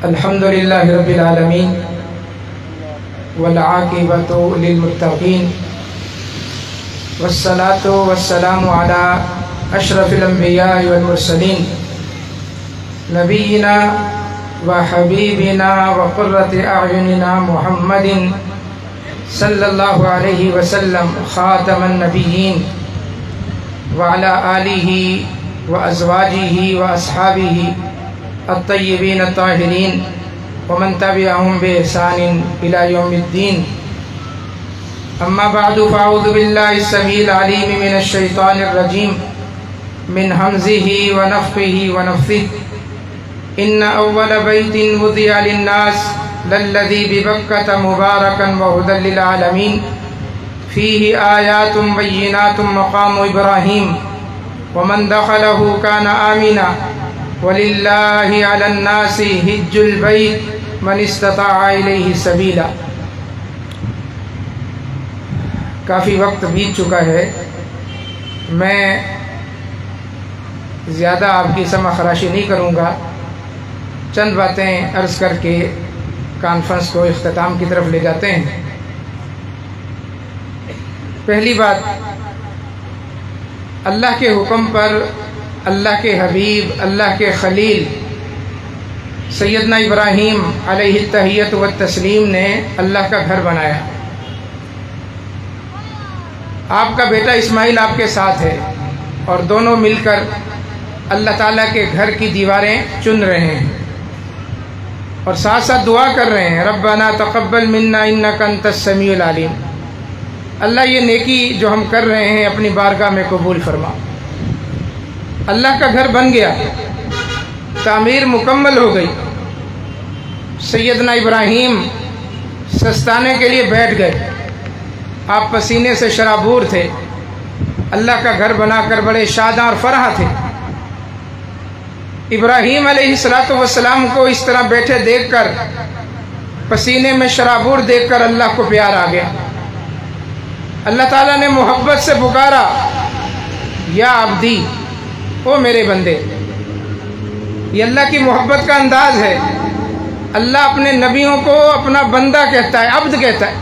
الحمد للہ رب العالمین والعاقبۃ للمتقین والصلاة والسلام علی اشرف الانبیاء والمرسلین نبینا وحبیبنا وقرۃ اعیننا محمد صلی اللہ علیہ وسلم خاتم النبیین وعلی آلہ وازواجہ واصحابہ الطیبین الطاہرین ومن تبعهم بإحسان إلى يوم الدين. أما بعد فأعوذ بالله السميع العليم من الشيطان الرجيم من همزه ونفخه ونفثه إن أول بيت وضع للناس للذي ببكة مباركا وهدى للعالمين فيه آيات بينات مقام إبراهيم ومن دخله كان آمنا وَلِلَّهِ عَلَى النَّاسِ حِجُّ الْبَيْتِ مَنِ اسْتَطَاعَ إِلَيْهِ سَبِيلًا. کافی وقت بیت چکا ہے، میں زیادہ آپ کی سمع خراشی نہیں کروں گا، چند باتیں عرض کر کے کانفرنس کو اختتام کی طرف لے جاتے ہیں. پہلی بات، اللہ کے حکم پر اللہ کے حبیب، اللہ کے خلیل سیدنا ابراہیم علیہ التحیۃ والتسلیم نے اللہ کا گھر بنایا. آپ کا بیٹا اسماعیل آپ کے ساتھ ہے اور دونوں مل کر اللہ تعالیٰ کے گھر کی دیواریں چن رہے ہیں اور ساتھ ساتھ دعا کر رہے ہیں، ربنا تقبل منا انک انت السمیع العلیم. اللہ یہ نیکی جو ہم کر رہے ہیں اپنی بارگاہ میں قبول فرما. اللہ کا گھر بن گیا، تعمیر مکمل ہو گئی. سیدنا ابراہیم سستانے کے لیے بیٹھ گئے، آپ پسینے سے شرابور تھے. اللہ کا گھر بنا کر بڑے شاداں اور فرح تھے. ابراہیم علیہ السلام کو اس طرح بیٹھے دیکھ کر، پسینے میں شرابور دیکھ کر اللہ کو پیار آ گیا. اللہ تعالیٰ نے محبت سے پکارا، یا عبدی، او میرے بندے. یہ اللہ کی محبت کا انداز ہے. اللہ اپنے نبیوں کو اپنا بندہ کہتا ہے، عبد کہتا ہے.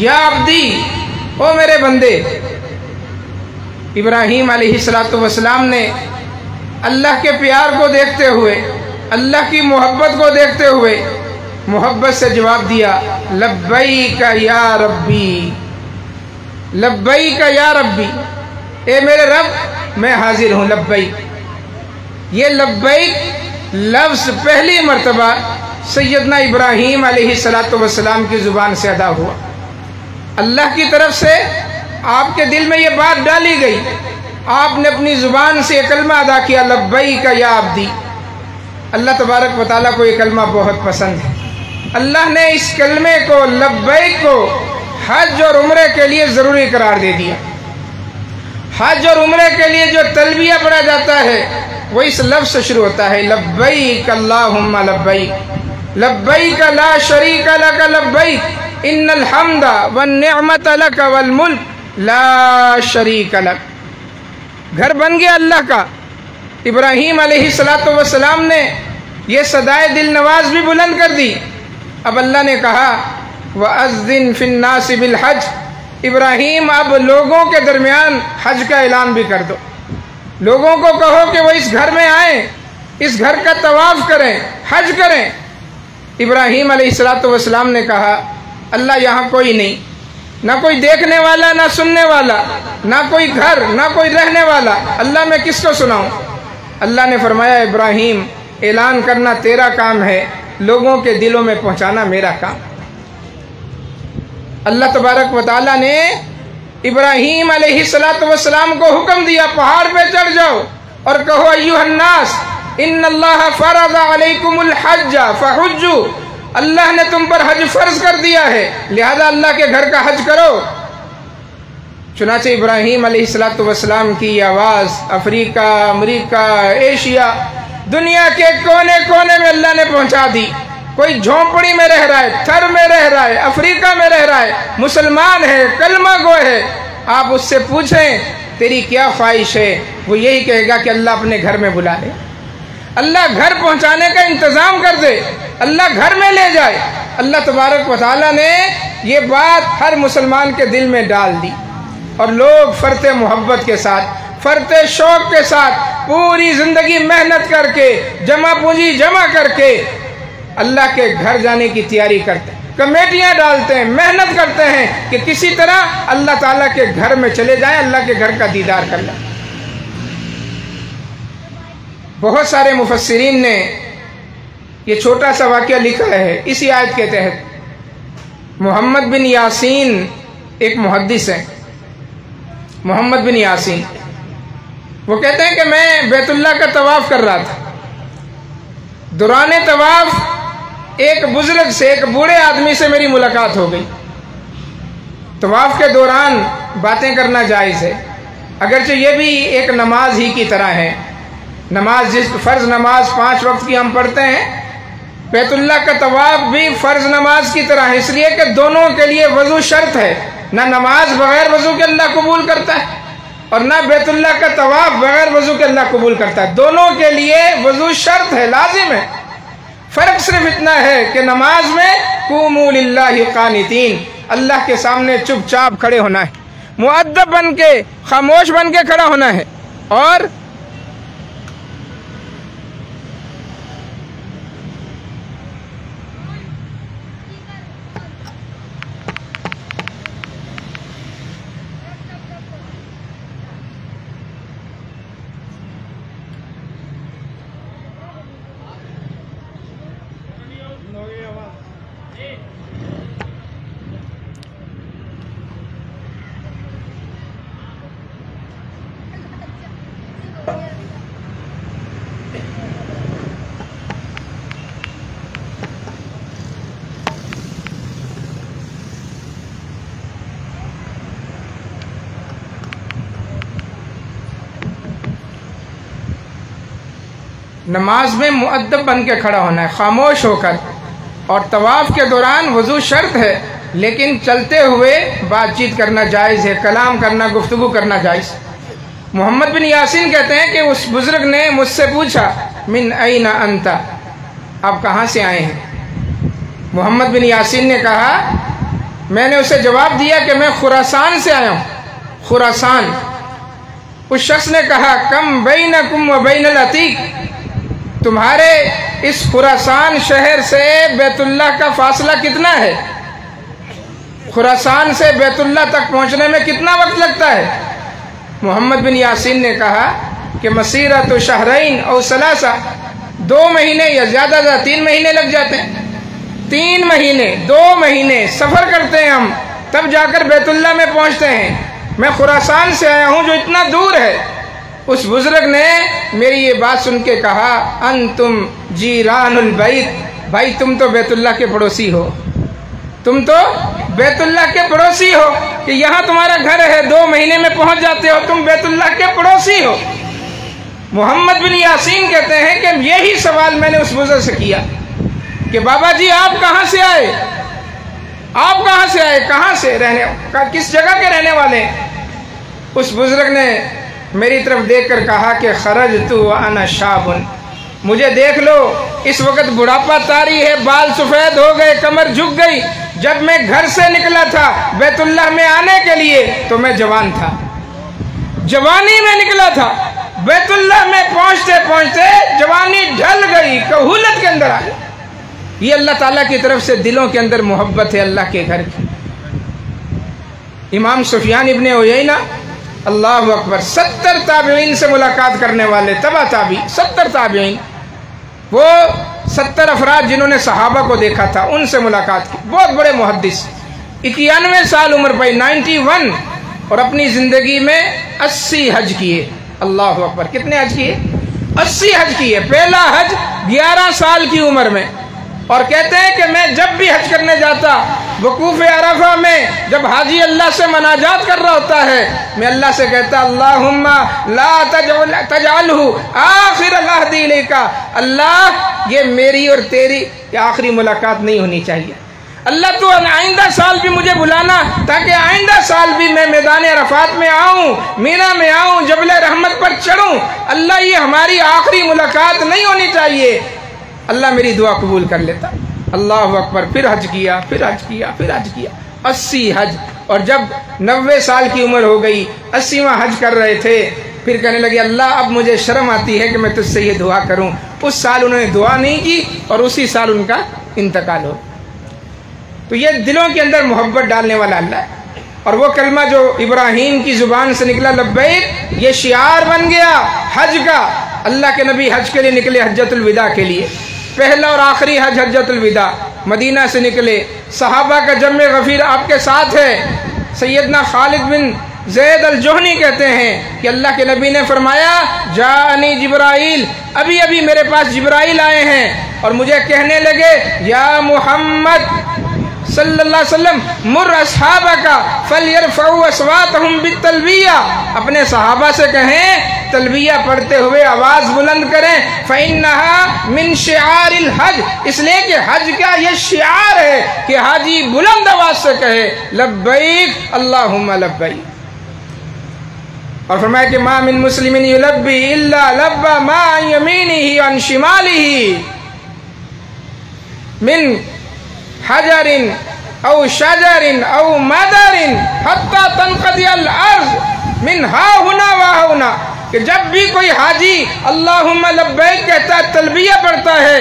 یا عبدی، او میرے بندے. ابراہیم علیہ السلام نے اللہ کے پیار کو دیکھتے ہوئے، اللہ کی محبت کو دیکھتے ہوئے محبت سے جواب دیا، لبیک یا ربی، لبیک یا ربی، اے میرے رب میں حاضر ہوں. لبیک، یہ لبیک لفظ پہلی مرتبہ سیدنا ابراہیم علیہ السلام کی زبان سے ادا ہوا. اللہ کی طرف سے آپ کے دل میں یہ بات ڈالی گئی، آپ نے اپنی زبان سے یہ کلمہ ادا کیا، لبیک یا عبدی. اللہ تبارک و تعالیٰ کو یہ کلمہ بہت پسند ہے. اللہ نے اس کلمے کو، لبیک کو، حج اور عمرے کے لیے ضروری قرار دے دیا. حج اور عمرے کے لیے جو تلبیہ پڑھا جاتا ہے وہ اس لفظ سے شروع ہوتا ہے، لبیک اللہم لبیک، لبیک لا شریک لک لبیک ان الحمد والنعمت لک والملک لا شریک لک. گھر بن گیا اللہ کا. ابراہیم علیہ السلام نے یہ صدائے دل نواز بھی بلند کر دی. اب اللہ نے کہا، وَأَذِّن فِي النَّاسِ بِالْحَجِّ، ابراہیم اب لوگوں کے درمیان حج کا اعلان بھی کر دو. لوگوں کو کہو کہ وہ اس گھر میں آئیں، اس گھر کا طواف کریں، حج کریں. ابراہیم علیہ السلام نے کہا، اللہ یہاں کوئی نہیں، نہ کوئی دیکھنے والا، نہ سننے والا، نہ کوئی گھر، نہ کوئی رہنے والا. اللہ میں کس کو سناؤں؟ اللہ نے فرمایا، ابراہیم اعلان کرنا تیرا کام ہے، لوگوں کے دلوں میں پہنچانا میرا کام. اللہ تبارک و تعالیٰ نے ابراہیم علیہ السلام کو حکم دیا، پہاڑ پہ چڑھ جاؤ اور کہو، ایھا الناس ان اللہ فرض علیکم الحج فحجوا، اللہ نے تم پر حج فرض کر دیا ہے، لہذا اللہ کے گھر کا حج کرو. چنانچہ ابراہیم علیہ السلام کی آواز افریقہ، امریکہ، ایشیا، دنیا کے کونے کونے میں اللہ نے پہنچا دی. کوئی جھونپڑی میں رہ رہا ہے، تھر میں رہ رہا ہے، افریقہ میں رہ رہا ہے، مسلمان ہے، کلمہ گو ہے، آپ اس سے پوچھیں تیری کیا خواہش ہے، وہ یہی کہے گا کہ اللہ اپنے گھر میں بلا لے. اللہ گھر پہنچانے کا انتظام کر دے، اللہ گھر میں لے جائے۔ اللہ تبارک و تعالیٰ نے یہ بات ہر مسلمان کے دل میں ڈال دی، اور لوگ فرط محبت کے ساتھ، فرط شوق کے ساتھ پوری زندگی محنت کر کے، جمع پونجی جمع کر کے اللہ کے گھر جانے کی تیاری کرتے ہیں، کمیٹیاں ڈالتے ہیں، محنت کرتے ہیں کہ کسی طرح اللہ تعالیٰ کے گھر میں چلے جائیں، اللہ کے گھر کا دیدار کر لیں۔ بہت سارے مفسرین نے یہ چھوٹا سا واقعہ لکھا ہے اسی آیت کے تحت۔ محمد بن یاسین ایک محدث ہے، محمد بن یاسین، وہ کہتے ہیں کہ میں بیت اللہ کا طواف کر رہا تھا، دوران طواف ایک بزرگ سے، ایک بوڑھے آدمی سے میری ملاقات ہو گئی۔ طواف کے دوران باتیں کرنا جائز ہے، اگرچہ یہ بھی ایک نماز ہی کی طرح ہے، نماز جس فرض نماز 5 وقت کی ہم پڑھتے ہیں، بیت اللہ کا طواف بھی فرض نماز کی طرح ہے، اس لیے کہ دونوں کے لیے وضو شرط ہے، نہ نماز بغیر وضو کے اللہ قبول کرتا ہے اور نہ بیت اللہ کا طواف بغیر وضو کے اللہ قبول کرتا ہے، دونوں کے لیے وضو شرط ہے، لازم ہے۔ فرق صرف اتنا ہے کہ نماز میں قوموا للہ قانتین، اللہ کے سامنے چپ چاپ کھڑے ہونا ہے، مؤدب بن کے، خاموش بن کے کھڑا ہونا ہے، اور نماز میں مؤدب بن کے کھڑا ہونا ہے، خاموش ہو کر، اور طواف کے دوران وضو شرط ہے، لیکن چلتے ہوئے بات چیت کرنا جائز ہے، کلام کرنا، گفتگو کرنا جائز۔ محمد بن یاسین کہتے ہیں کہ اس بزرگ نے مجھ سے پوچھا من این انت، آپ کہاں سے آئے ہیں؟ محمد بن یاسین نے کہا، میں نے اسے جواب دیا کہ میں خراسان سے آیا ہوں، خراسان۔ اس شخص نے کہا کم بینکم و بین العتیق، تمہارے اس خراسان شہر سے بیت اللہ کا فاصلہ کتنا ہے؟ خراسان سے بیت اللہ تک پہنچنے میں کتنا وقت لگتا ہے؟ محمد بن یاسین نے کہا کہ مسیرۃ شہرین او ثلاثہ، 2 مہینے یا زیادہ 3 مہینے لگ جاتے ہیں، 3 مہینے 2 مہینے سفر کرتے ہیں ہم، تب جا کر بیت اللہ میں پہنچتے ہیں۔ میں خراسان سے آیا ہوں جو اتنا دور ہے۔ اس بزرگ نے میری یہ بات سن کے کہا انتم جیران البیت، بھائی تم تو بیت اللہ کے پڑوسی ہو، تم تو بیت اللہ کے پڑوسی ہو، کہ یہاں تمہارا گھر ہے، 2 مہینے میں پہنچ جاتے ہو، تم بیت اللہ کے پڑوسی ہو۔ محمد بن یاسین کہتے ہیں کہ یہی سوال میں نے اس بزرگ سے کیا کہ بابا جی آپ کہاں سے آئے، آپ کہاں سے آئے، کہاں سے کس جگہ کے رہنے والے؟ اس بزرگ نے میری طرف دیکھ کر کہا کہ خرجت وانا شاب، مجھے دیکھ لو اس وقت بڑھاپا طاری ہے، بال سفید ہو گئے، کمر جھک گئی، جب میں گھر سے نکلا تھا بیت اللہ میں آنے کے لیے تو میں جوان تھا، جوانی میں نکلا تھا، بیت اللہ میں پہنچتے پہنچتے جوانی ڈھل گئی، کہولت کے اندر آ گئی۔ یہ اللہ تعالیٰ کی طرف سے دلوں کے اندر محبت ہے اللہ کے گھر کی۔ امام سفیان ابن عیینہ، اللہ اکبر، 70 تابعین سے ملاقات کرنے والے، تبع تابعی 70 تابعین، وہ 70 افراد جنہوں نے صحابہ کو دیکھا تھا ان سے ملاقات کی، بہت بڑے محدث، 91 سال عمر پائی، 91، اور اپنی زندگی میں 80 حج کیے۔ اللہ اکبر، کتنے حج کیے؟ 80 حج کیے۔ پہلا حج 11 سال کی عمر میں، اور کہتے ہیں کہ میں جب بھی حج کرنے جاتا، وقوف عرفہ میں جب حاجی اللہ سے مناجات کر رہا ہوتا ہے، میں اللہ سے کہتا اللہم لا تجعلہ آخر العہد الیک، اللہ یہ میری اور تیری آخری ملاقات نہیں ہونی چاہیے، اللہ تو آئندہ سال بھی مجھے بلانا تاکہ آئندہ سال بھی میں میدان عرفات میں آؤں، مینا میں آؤں، جبل رحمت پر چڑھوں۔ اللہ یہ ہماری آخری ملاقات نہیں ہونی چاہیے۔ اللہ میری دعا قبول کر لیتا۔ اللہ اکبر۔ پھر حج کیا، پھر حج کیا، پھر حج کیا، 80 حج۔ اور جب 90 سال کی عمر ہو گئی، 80واں حج کر رہے تھے، پھر کہنے لگے اللہ اب مجھے شرم آتی ہے کہ میں تجھ سے یہ دعا کروں۔ اس سال انہوں نے دعا نہیں کی اور اسی سال ان کا انتقال ہو۔ تو یہ دلوں کے اندر محبت ڈالنے والا اللہ ہے۔ اور وہ کلمہ جو ابراہیم کی زبان سے نکلا لبیک، یہ شعار بن گیا حج کا۔ اللہ کے نبی حج کے لیے نکلے، حجۃ الوداع کے لیے، پہلا اور آخری حج حجۃ الوداع، مدینہ سے نکلے۔ صحابہ کا جمع غفیر آپ کے ساتھ ہے۔ سیدنا خالد بن زید الجہنی کہتے ہیں کہ اللہ کے نبی نے فرمایا جاءنی جبرائیل، ابھی ابھی میرے پاس جبرائیل آئے ہیں اور مجھے کہنے لگے یا محمد صلی اللہ علیہ وسلم مر اصحابک فلیرفعوا اصواتهم بالتلبیہ، اپنے صحابہ سے کہیں تلبیہ پڑھتے ہوئے آواز بلند کریں، فإنها من شعار الحج، اس لیے کہ حج کا یہ شعار ہے کہ حاجی بلند آواز سے کہے لبیک اللہم لبیک۔ اور فرمایا کہ ما من مسلم یلبی الا لبى ما عن یمینہ عن شمالہ من حجر او شجر او مدر حتی تنقضی الارض من ہا ہنا وہا ہونا، کہ جب بھی کوئی حاجی اللہم لبیک کہتا ہے، تلبیہ پڑھتا ہے،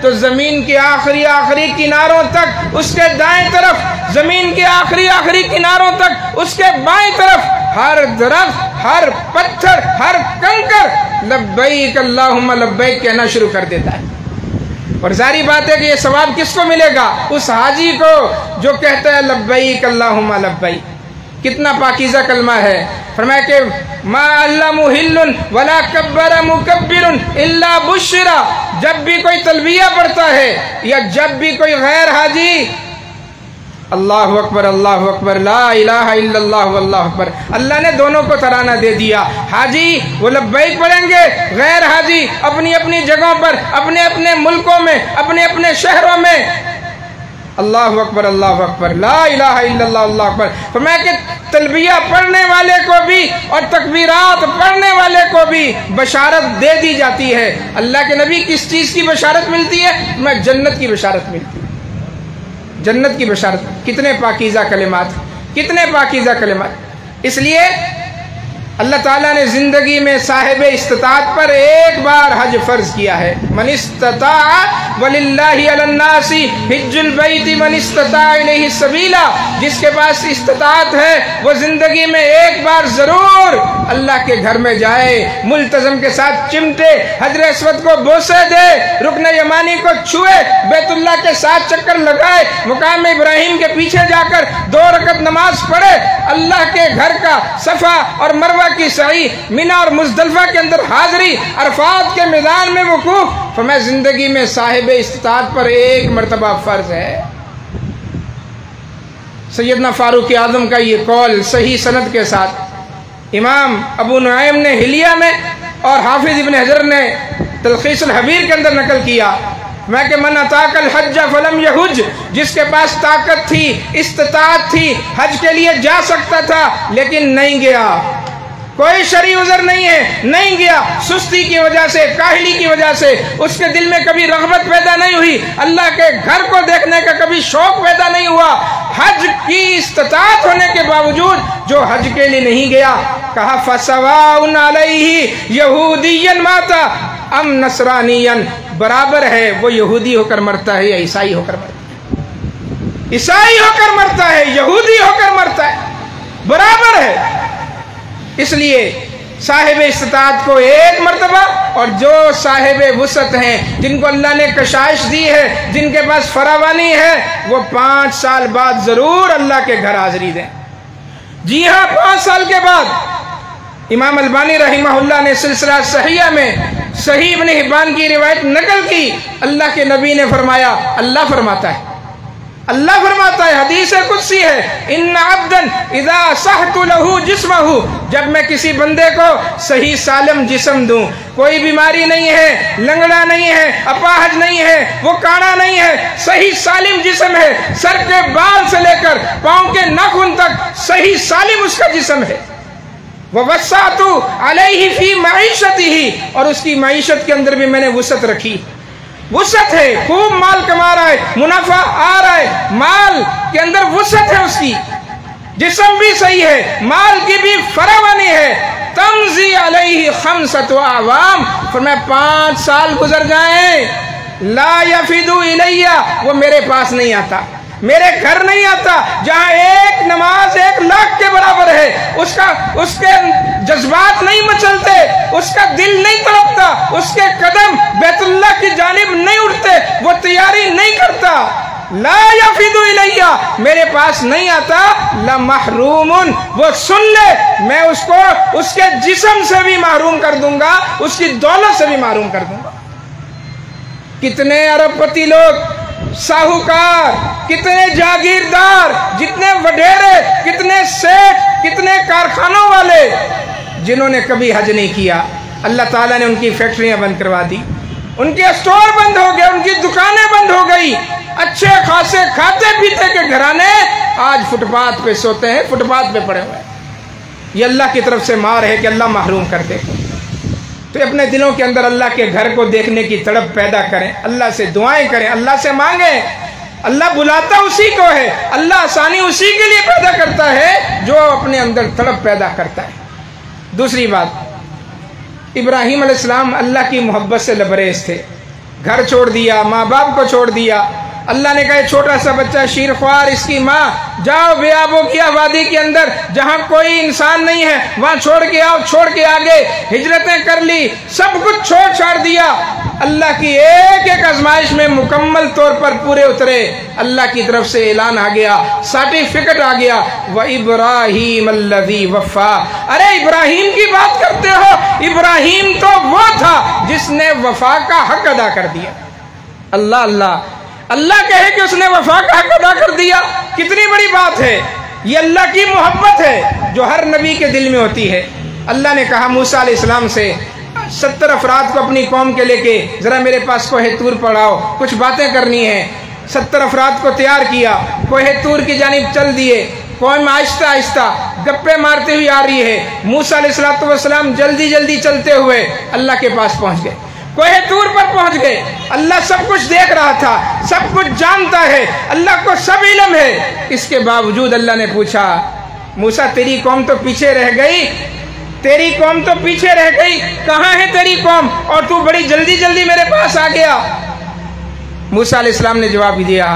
تو زمین کے آخری کناروں تک اس کے دائیں طرف، زمین کے آخری کناروں تک اس کے بائیں طرف، ہر درخت، ہر پتھر، ہر کنکر لبیک اللہم لبیک کہنا شروع کر دیتا ہے۔ اور ظاہری بات ہے کہ یہ ثواب کس کو ملے گا؟ اس حاجی کو جو کہتا ہے لبیک اللہم لبیک۔ کتنا پاکیزہ کلمہ ہے۔ فرمایا کہ ما اللہ محل ولا کبر مکبر الا بشرا، جب بھی کوئی تلبیہ پڑھتا ہے یا جب بھی کوئی غیر حاجی اللہ اکبر اللہ اکبر لا الہ الا اللہ واللہ اکبر، اللہ نے دونوں کو ترانہ دے دیا۔ حاجی وہ لبیک پڑھیں گے، غیر حاجی اپنی اپنی جگہوں پر، اپنے اپنے ملکوں میں، اپنے اپنے شہروں میں اللہ اکبر لا الہ الا اللہ اللہ اکبر۔ فرمایا کہ تلبیہ پڑھنے والے کو بھی اور تکبیرات پڑھنے والے کو بھی بشارت دے دی جاتی ہے۔ اللہ کے نبی کس چیز کی بشارت ملتی ہے؟ میں جنت کی بشارت ملتی ہے، جنت کی بشارت۔ کتنے پاکیزہ کلمات، کتنے پاکیزہ کلمات۔ اس لیے اللہ تعالیٰ نے زندگی میں صاحب استطاعت پر ایک بار حج فرض کیا ہے۔ من استطاع وللہ علی الناس حج البیت من استطاع الیہ السبیلا، جس کے پاس استطاعت ہے وہ زندگی میں ایک بار ضرور اللہ کے گھر میں جائے، ملتزم کے ساتھ چمٹے، حجر اسود کو بوسے دے، رکن یمانی کو چھوئے، بیت اللہ کے ساتھ چکر لگائے، مقام ابراہیم کے پیچھے جا کر 2 رکعت نماز پڑھے، اللہ کے گھر کا صفا اور مروہ کی سعی، مینا اور مزدلفہ کے اندر حاضری، عرفات کے میدان میں وقوف۔ فرمایا زندگی میں صاحب استطاعت پر ایک مرتبہ فرض ہے۔ سیدنا فاروق اعظم کا یہ قول صحیح سند کے ساتھ امام ابو نعیم نے حلیہ میں اور حافظ ابن حجر نے تلخیص الحبیر کے اندر نقل کیا، میں کہ من اتاک الحج فلم یحج، جس کے پاس طاقت تھی، استطاعت تھی، حج کے لیے جا سکتا تھا لیکن نہیں گیا، کوئی شرعی عذر نہیں ہے، نہیں گیا، سستی کی وجہ سے، کاہلی کی وجہ سے، اس کے دل میں کبھی رغبت پیدا نہیں ہوئی، اللہ کے گھر کو دیکھنے کا کبھی شوق پیدا نہیں ہوا، حج کی استطاعت ہونے کے باوجود جو حج کے لیے نہیں گیا، کہا فَسَوَاءٌ عَلَيْهِ يَهُودِيًّا مَاتَ ام نصرانیًا، برابر ہے وہ یہودی ہو کر مرتا ہے یا عیسائی ہو کر مرتا ہے، عیسائی ہو کر مرتا ہے، یہودی ہو کر مرتا ہے، برابر ہے۔ اس لیے صاحب استطاعت کو ایک مرتبہ، اور جو صاحب وسعت ہیں، جن کو اللہ نے کشائش دی ہے، جن کے پاس فراوانی ہے، وہ 5 سال بعد ضرور اللہ کے گھر حاضری دیں۔ جی ہاں، 5 سال کے بعد امام البانی رحمہ اللہ نے سلسلہ صحیحہ میں صحیح ابن حبان کی روایت نقل کی، اللہ کے نبی نے فرمایا، اللہ فرماتا ہے اللہ فرماتا ہے، حدیث قدسی ہے، ان عبدن اذا صحت لہو جسمہ، جب میں کسی بندے کو صحیح سالم جسم دوں، کوئی بیماری نہیں ہے، لنگڑا نہیں ہے، اپاہج نہیں ہے، وہ کانا نہیں ہے، صحیح سالم جسم ہے، سر کے بال سے لے کر پاؤں کے ناخن تک صحیح سالم اس کا جسم ہے، وَوَسَّعْتُ عَلَيْهِ فِي مَعِيشَتِهِ، اور اس کی معیشت کے اندر بھی میں نے وسعت رکھی، وسعت ہے، خوب مال کما رہا ہے، منافع آ رہا ہے، مال کے اندر وسعت ہے، اس کی جسم بھی صحیح ہے، مال کی بھی فراوانی ہے، تمضی علیہ 5 اعوام، فرمایا 5 سال گزر جائیں، لا یفد الیہ، وہ میرے پاس نہیں آتا، میرے گھر نہیں آتا، جہاں ایک نماز 1 لاکھ کے برابر ہے، اس کے جذبات نہیں مچلتے، اس کا دل نہیں تڑپتا، اس کے قدم بیت اللہ کی جانب نہیں اٹھتے، وہ تیاری نہیں کرتا، لا یفد الیہ، میرے پاس نہیں آتا، لمحروم، وہ سن لے میں اس کو اس کے جسم سے بھی محروم کر دوں گا، اس کی دولت سے بھی محروم کر دوں گا۔ کتنے ارب پتی لوگ، ساہوکار، کتنے جاگیردار، جتنے وڈیرے، کتنے سیٹ، کتنے کارخانوں والے جنہوں نے کبھی حج نہیں کیا، اللہ تعالیٰ نے ان کی فیکٹریاں بند کروا دی، ان کے اسٹور بند ہو گئے، ان کی دکانیں بند ہو گئی، اچھے خاصے کھاتے پیتے کے گھرانے آج فٹ پاتھ پہ سوتے ہیں، فٹ پاتھ پہ پڑے ہوئے ہیں۔ یہ اللہ کی طرف سے مار ہے کہ اللہ محروم کر دے۔ تو اپنے دلوں کے اندر اللہ کے گھر کو دیکھنے کی تڑپ پیدا کریں، اللہ سے دعائیں کریں، اللہ سے مانگیں۔ اللہ بلاتا اسی کو ہے، اللہ آسانی اسی کے لیے پیدا کرتا ہے جو اپنے اندر تڑپ پیدا کرتا ہے۔ دوسری بات، ابراہیم علیہ السلام اللہ کی محبت سے لبریز تھے، گھر چھوڑ دیا، ماں باپ کو چھوڑ دیا، اللہ نے کہا یہ چھوٹا سا بچہ شیر خوار، اس کی ماں، جاؤ بیابوں کی آبادی کے اندر جہاں کوئی انسان نہیں ہے وہاں چھوڑ کے آؤ، چھوڑ کے آگے ہجرتیں کر لی، سب کچھ چھوڑ دیا، اللہ کی ایک ایک آزمائش میں مکمل طور پر پورے اترے، اللہ کی طرف سے اعلان آ گیا، سرٹیفکیٹ آ گیا، وَإِبْرَاهِيمَ الَّذِي وَفَّى، ارے ابراہیم کی بات کرتے ہو، ابراہیم تو وہ تھا جس نے وفا کا حق ادا کر دیا۔ اللہ اللہ اللہ کہے کہ اس نے وفا کا حق ادا کر دیا، کتنی بڑی بات ہے، یہ اللہ کی محبت ہے جو ہر نبی کے دل میں ہوتی ہے۔ اللہ نے کہا موسیٰ علیہ السلام سے 70 افراد کو اپنی قوم کے لے کے ذرا میرے پاس کوہ طور پڑھاؤ، کچھ باتیں کرنی ہیں۔ 70 افراد کو تیار کیا، کوہ طور کی جانب چل دیے، قوم آہستہ آہستہ گپے مارتے ہوئی آ رہی ہے، موسیٰ علیہ السلام جلدی جلدی چلتے ہوئے اللہ کے پاس پہنچ گئے، کوہ طور پر پہنچ گئے۔ اللہ سب کچھ دیکھ رہا تھا، سب کچھ جانتا ہے، اللہ کو سب علم ہے، اس کے باوجود اللہ نے پوچھا موسیٰ تیری قوم تو پیچھے رہ گئی، تیری قوم تو پیچھے رہ گئی، کہاں ہے تیری قوم اور تو بڑی جلدی جلدی میرے پاس آ گیا؟ موسیٰ علیہ السلام نے جواب دیا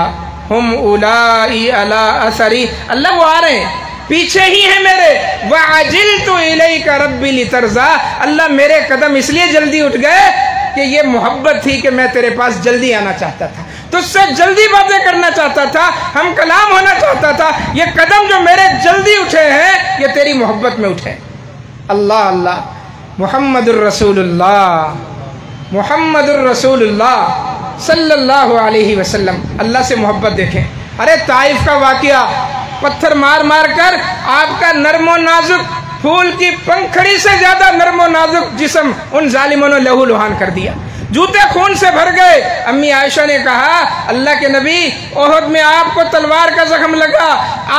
ہم اولائی علی اثری، اللہ وہ آ رہے ہیں، پیچھے ہی ہیں میرے، وَعَجِلْتُ إِلَيْكَ رَبِّ لِتَرْضَىٰ، اللہ میرے قدم اس لیے جلدی اٹھ گئے کہ یہ محبت تھی کہ میں تیرے پاس جلدی آنا چاہتا تھا، تجھ سے جلدی باتیں کرنا چاہتا تھا، ہم کلام ہونا چاہتا تھا، یہ قدم جو میرے جلدی اٹھے ہیں یہ تیری محبت میں اٹھے۔ اللہ اللہ، محمد الرسول اللہ، محمد الرسول اللہ صلی اللہ علیہ وسلم، اللہ سے محبت دیکھیں۔ ارے طائف کا واقعہ، پتھر مار مار کر آپ کا نرم و نازک، پھول کی پنکھڑی سے زیادہ نرم و نازک جسم ان ظالموں نے لہو لہان کر دیا، جوتے خون سے بھر گئے۔ امی عائشہ نے کہا اللہ کے نبی، احد میں آپ کو تلوار کا زخم لگا،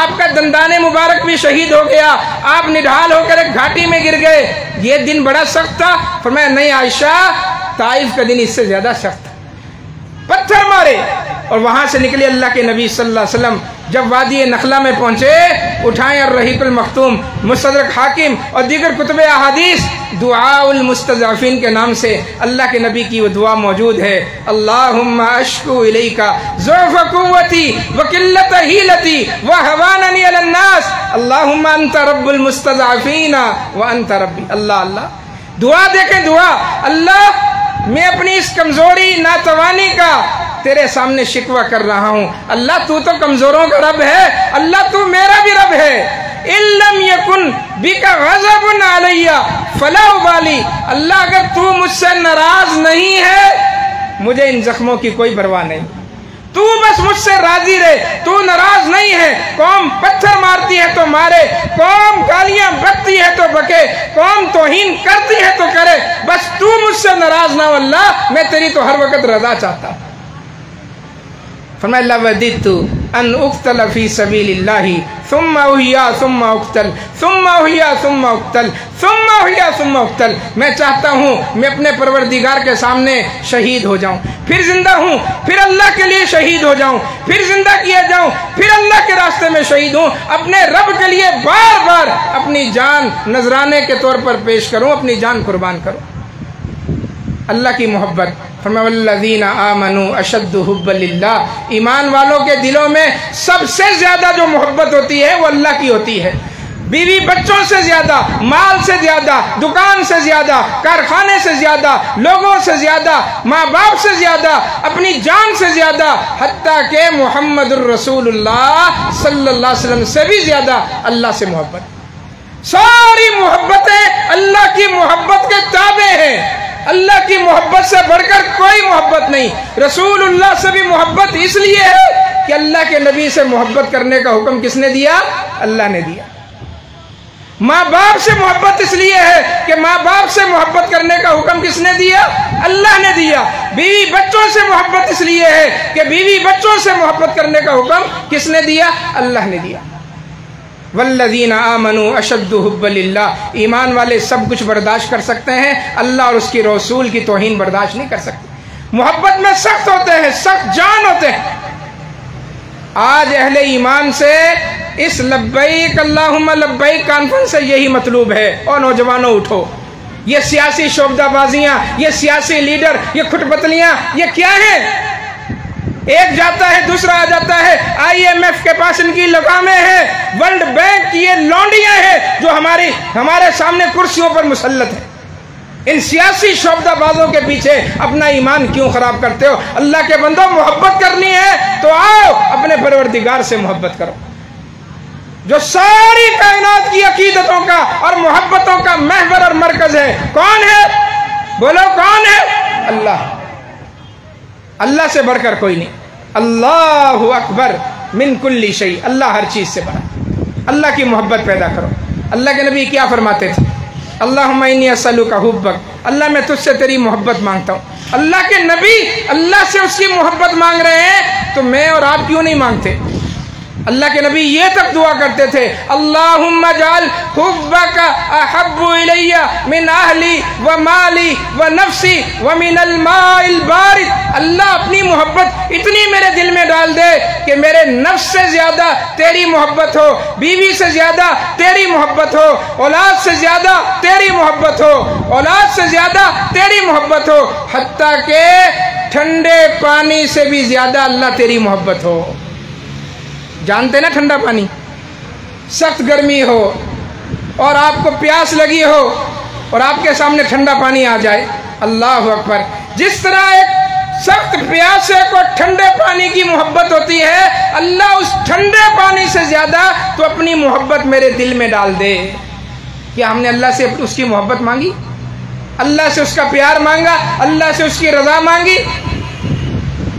آپ کا دندان مبارک بھی شہید ہو گیا، آپ نڈھال ہو کر ایک گھاٹی میں گر گئے، یہ دن بڑا سخت تھا؟ فرمایا نہیں عائشہ، طائف کا دن اس سے زیادہ سخت تھا۔ پتھر مارے اور وہاں سے نکلے اللہ کے نبی صلی اللہ علیہ وسلم، جب وادی نخلا میں پہنچے، اٹھائیں الرحیق المختوم، مستدرک حاکم اور دیگر کتب احادیث، دعاء المستضعفین کے نام سے اللہ کے نبی کی وہ دعا موجود ہے، اللہم اشکو الیک ضعف قوتی وقلت حیلتی وہواننی علی الناس، اللہم انت رب المستضعفین وانت ربی۔ اللہ اللہ، دعا دیکھیں، دعا، اللہ میں اپنی اس کمزوری ناتوانی کا تیرے سامنے شکوہ کر رہا ہوں، اللہ تو کمزوروں کا رب ہے، اللہ تو میرا بھی رب ہے، ان لم یکن بک غضب علی فلا ابالی، اللہ اگر تو مجھ سے ناراض نہیں ہے مجھے ان زخموں کی کوئی پرواہ نہیں، تو بس مجھ مجھ سے راضی رہے، تو ناراض نہیں ہے۔ قوم پتھر مارتی ہے تو مارے، قوم گالیاں بکتی ہے تو بکے، قوم توہین کرتی ہے تو کرے، بس تو مجھ سے ناراض نہ ہو اللہ، میں تیری تو ہر وقت رضا چاہتا ہوں۔ فرمایا لوددت ان اقتل فی سبیل اللہ ثم احیا ثم اقتل ثم احیا ثم اقتل ثم احیا ثم اقتل، میں چاہتا ہوں میں اپنے پروردگار کے سامنے شہید ہو جاؤں، پھر زندہ ہوں، پھر اللہ کے لیے شہید ہو جاؤں، پھر زندہ کیا جاؤں، پھر اللہ کے راستے میں شہید ہوں، اپنے رب کے لیے بار بار اپنی جان نذرانے کے طور پر پیش کروں، اپنی جان قربان کروں۔ اللہ کی محبت، فرمایا والذین آمنوا اشد حبا للہ، ایمان والوں کے دلوں میں سب سے زیادہ جو محبت ہوتی ہے وہ اللہ کی ہوتی ہے۔ بیوی بچوں سے زیادہ، مال سے زیادہ، دکان سے زیادہ، کارخانے سے زیادہ، لوگوں سے زیادہ، ماں باپ سے زیادہ، اپنی جان سے زیادہ، حتیٰ کہ محمد الرسول اللہ صلی اللہ علیہ وسلم سے بھی زیادہ اللہ سے محبت۔ ساری محبتیں اللہ کی محبت کے تابع ہیں، اللہ کی محبت سے بڑھ کر کوئی محبت نہیں۔ رسول اللہ سے بھی محبت اس لیے ہے کہ اللہ کے نبی سے محبت کرنے کا حکم کس نے دیا؟ اللہ نے دیا۔ ماں باپ سے محبت اس لیے ہے کہ ماں باپ سے محبت کرنے کا حکم کس نے دیا؟ اللہ نے دیا۔ بیوی بچوں سے محبت اس لیے ہے کہ بیوی بچوں سے محبت کرنے کا حکم کس نے دیا؟ اللہ نے دیا۔ والذین آمنوا اشد حبا للہ، ایمان والے سب کچھ برداشت کر سکتے ہیں، اللہ اور اس کی رسول کی توہین برداشت نہیں کر سکتے۔ محبت میں سخت ہوتے ہیں، سخت جان ہوتے ہیں۔ آج اہل ایمان سے اس لبیک اللہم لبیک کانفرنس سے یہی مطلوب ہے۔ اور نوجوانوں اٹھو، یہ سیاسی شعبدہ بازیاں، یہ سیاسی لیڈر، یہ کھٹ پتلیاں، یہ کیا ہیں؟ ایک جاتا ہے دوسرا آ جاتا ہے، آئی ایم ایف کے پاس ان کی لگامیں ہیں، ورلڈ بینک کی یہ لونڈیاں ہیں جو ہمارے سامنے کرسیوں پر مسلط ہیں۔ ان سیاسی شعبدہ بازوں کے پیچھے اپنا ایمان کیوں خراب کرتے ہو؟ اللہ کے بندوں، محبت کرنی ہے تو آؤ اپنے پروردگار سے محبت کرو، جو ساری کائنات کی عقیدتوں کا اور محبتوں کا محور اور مرکز ہے۔ کون ہے؟ بولو کون ہے؟ اللہ۔ اللہ سے بڑھ کر کوئی نہیں۔ اللہ اکبر من کل شیء، اللہ ہر چیز سے بڑا۔ اللہ کی محبت پیدا کرو۔ اللہ کے نبی کیا فرماتے تھے؟ اللہم انی اسألک حبک، اللہ میں تجھ سے تیری محبت مانگتا ہوں۔ اللہ کے نبی اللہ سے اس کی محبت مانگ رہے ہیں تو میں اور آپ کیوں نہیں مانگتے؟ اللہ کے نبی یہ تک دعا کرتے تھے، اللہم اجعل حبک احب الی من اہلی و مالی و نفسی و من الماء البارد، اللہ اپنی محبت اتنی میرے دل میں ڈال دے کہ میرے نفس سے زیادہ تیری محبت ہو، بیوی سے زیادہ تیری محبت ہو، اولاد سے زیادہ تیری محبت ہو، اولاد سے زیادہ تیری محبت ہو، حتیٰ کہ ٹھنڈے پانی سے بھی زیادہ اللہ تیری محبت ہو۔ جانتے نا ٹھنڈا پانی، سخت گرمی ہو اور آپ کو پیاس لگی ہو اور آپ کے سامنے ٹھنڈا پانی آ جائے، اللہ اکبر، جس طرح ایک سخت پیاسے کو ٹھنڈے پانی کی محبت ہوتی ہے، اللہ اس ٹھنڈے پانی سے زیادہ تو اپنی محبت میرے دل میں ڈال دے۔ کیا ہم نے اللہ سے اس کی محبت مانگی؟ اللہ سے اس کا پیار مانگا؟ اللہ سے اس کی رضا مانگی؟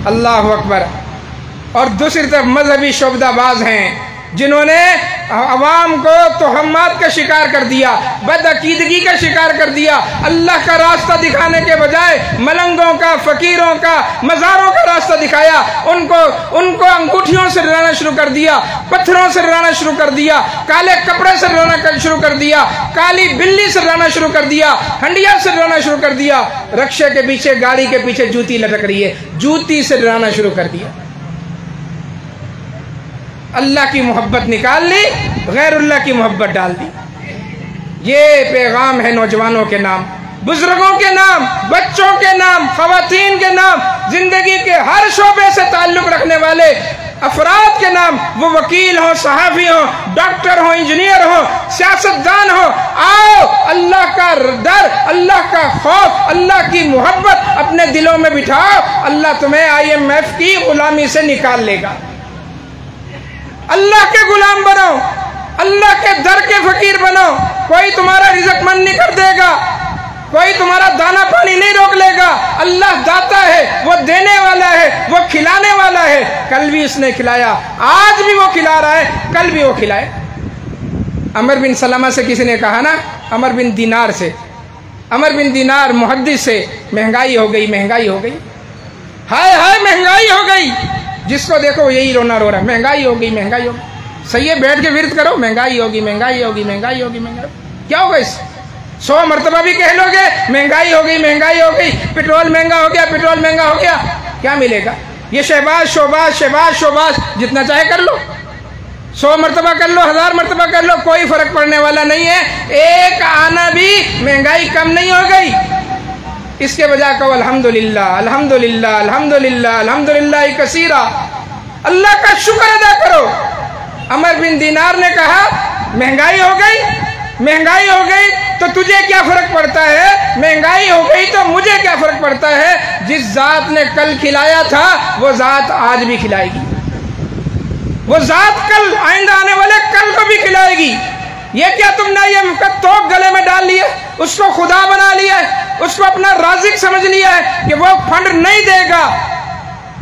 اللہ اکبر۔ اور دوسری طرف مذہبی شعبدہ باز ہیں جنہوں نے عوام کو تہمات کا شکار کر دیا، بدعقیدگی کا شکار کر دیا، اللہ کا راستہ دکھانے کے بجائے ملنگوں کا، فقیروں کا، مزاروں کا راستہ دکھایا، ان کو انگوٹھیوں سے ڈرانا شروع کر دیا، پتھروں سے ڈرانا شروع کر دیا، کالے کپڑے سے ڈرانا شروع کر دیا، کالی بلی سے ڈرانا شروع کر دیا، ہنڈیا سے ڈرانا شروع کر دیا، رکشے کے پیچھے، گاڑی کے پیچھے جوتی لٹک رہی ہے، جوتی سے ڈرانا شروع کر دیا۔ اللہ کی محبت نکال لی، غیر اللہ کی محبت ڈال دی۔ یہ پیغام ہے نوجوانوں کے نام، بزرگوں کے نام، بچوں کے نام، خواتین کے نام، زندگی کے ہر شعبے سے تعلق رکھنے والے افراد کے نام، وہ وکیل ہوں، صحافی ہوں، ڈاکٹر ہوں، انجینئر ہوں، سیاستدان ہوں، آؤ اللہ کا ڈر، اللہ کا خوف، اللہ کی محبت اپنے دلوں میں بٹھاؤ، اللہ تمہیں IMF کی غلامی سے نکال لے گا۔ اللہ کے غلام بنو، اللہ کے در کے فقیر بنو، کوئی تمہارا رزق مند نہیں کر دے گا، کوئی تمہارا دانا پانی نہیں روک لے گا۔ اللہ داتا ہے، وہ دینے والا ہے، وہ کھلانے والا ہے۔ ہے کل بھی اس نے کھلایا، آج بھی وہ کھلا رہا ہے، کل بھی وہ کھلائے۔ عمر بن سلمہ سے کسی نے کہا نا، عمر بن دینار سے، عمر بن دینار محدث سے، مہنگائی ہو گئی، مہنگائی ہو گئی، ہائے ہائے مہنگائی ہو گئی، جس کو دیکھو یہی رونا رو رہا ہے، مہنگائی ہو گئی، مہنگائی ہو گئی۔ صحیح ہے، بیٹھ کے ورد کرو، مہنگائی ہوگی، مہنگائی ہوگی، مہنگائی ہوگی، مہنگائی، کیا ہوگا اس 100 مرتبہ بھی کہہ لو گے مہنگائی ہو گئی، مہنگائی ہو گئی، پٹرول مہنگا ہو گیا، پٹرول مہنگا ہو گیا، کیا ملے گا؟ یہ شہباز شہباز شہباز شہباز جتنا چاہے کر لو، 100 مرتبہ کر لو، 1000 مرتبہ کر لو، کوئی فرق پڑنے والا نہیں ہے، ایک آنا بھی مہنگائی کم نہیں ہو گئی۔ اس کے بجائے کہو الحمدللہ الحمدللہ الحمدللہ الحمدللہ کثیرا، اللہ کا شکر ادا کرو۔ عمر بن دینار نے کہا مہنگائی ہو گئی، مہنگائی ہو گئی تو تجھے کیا فرق پڑتا ہے، مہنگائی ہو گئی تو مجھے کیا فرق پڑتا ہے، جس ذات نے کل کھلایا تھا وہ ذات آج بھی کھلائے گی، وہ ذات کل آئندہ آنے والے کل کو بھی کھلائے گی۔ یہ کیا تم نے یہ توق گلے میں ڈال لیا، اس کو خدا بنا لیا ہے، اس کو اپنا رازق سمجھ لیا ہے کہ وہ فنڈ نہیں دے گا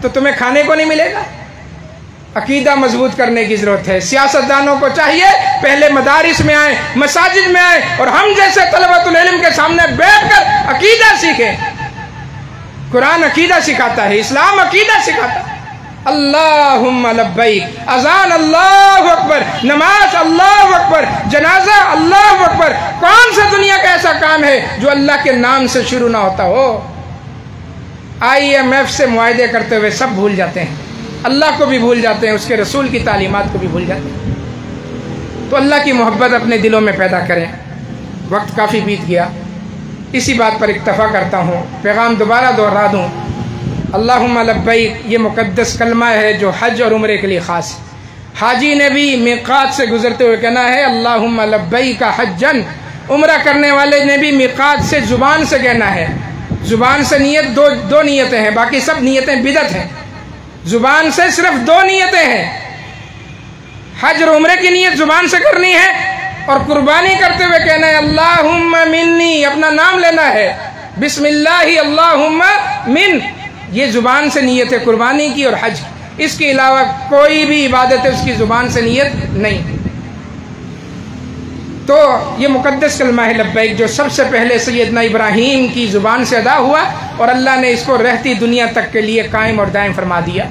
تو تمہیں کھانے کو نہیں ملے گا۔ عقیدہ مضبوط کرنے کی ضرورت ہے۔ سیاستدانوں کو چاہیے پہلے مدارس میں آئیں، مساجد میں آئیں، اور ہم جیسے طلبۃ العلم کے سامنے بیٹھ کر عقیدہ سیکھیں۔ قرآن عقیدہ سکھاتا ہے، اسلام عقیدہ سکھاتا ہے۔ اللہم لبیک، اذان اللہ اکبر، نماز اللہ اکبر، جنازہ اللہ اکبر۔ کون سا دنیا کا ایسا کام ہے جو اللہ کے نام سے شروع نہ ہوتا ہو؟ IMF سے معاہدے کرتے ہوئے سب بھول جاتے ہیں، اللہ کو بھی بھول جاتے ہیں، اس کے رسول کی تعلیمات کو بھی بھول جاتے ہیں۔ تو اللہ کی محبت اپنے دلوں میں پیدا کریں۔ وقت کافی بیت گیا، اسی بات پر اکتفا کرتا ہوں، پیغام دوبارہ دوہرا دوں۔ اللہم لبیک یہ مقدس کلمہ ہے جو حج اور عمرے کے لیے خاص ہے۔ حاجی نے بھی میقات سے گزرتے ہوئے کہنا ہے اللہم لبیک حجن، عمرہ کرنے والے نے بھی میقات سے زبان سے کہنا ہے۔ زبان سے نیت دو نیتیں ہیں، باقی سب نیتیں بدعت ہیں۔ زبان سے صرف 2 نیتیں ہیں، حج اور عمرے کی نیت زبان سے کرنی ہے، اور قربانی کرتے ہوئے کہنا ہے اللہم منی، اپنا نام لینا ہے، بسم اللہ اللہم من، یہ زبان سے نیت ہے قربانی کی اور حج کی۔ اس کے علاوہ کوئی بھی عبادت ہے اس کی زبان سے نیت نہیں۔ تو یہ مقدس کلمہ ہے لبیک، جو سب سے پہلے سیدنا ابراہیم کی زبان سے ادا ہوا، اور اللہ نے اس کو رہتی دنیا تک کے لیے قائم اور دائم فرما دیا۔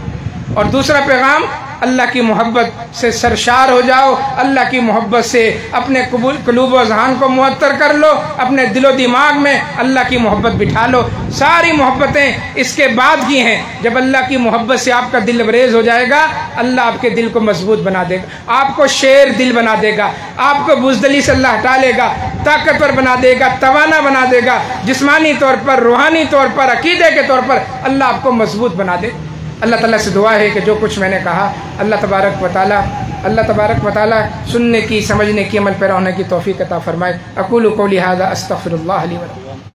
اور دوسرا پیغام، اللہ کی محبت سے سرشار ہو جاؤ، اللہ کی محبت سے اپنے قلوب و اذہان کو معطر کر لو، اپنے دل و دماغ میں اللہ کی محبت بٹھا لو۔ ساری محبتیں اس کے بعد کی ہیں۔ جب اللہ کی محبت سے آپ کا دل لبریز ہو جائے گا، اللہ آپ کے دل کو مضبوط بنا دے گا، آپ کو شیر دل بنا دے گا، آپ کو بزدلی سے اللہ ہٹا لے گا، طاقتور بنا دے گا، توانا بنا دے گا، جسمانی طور پر، روحانی طور پر، عقیدے کے طور پر اللہ آپ کو مضبوط بنا دے۔ اللہ تعالیٰ سے دعا ہے کہ جو کچھ میں نے کہا اللہ تبارک و تعالیٰ سننے کی، سمجھنے کی، عمل پیرا ہونے کی توفیق عطا فرمائے۔ اقول قولی ھذا استغفر اللہ لی و لکم۔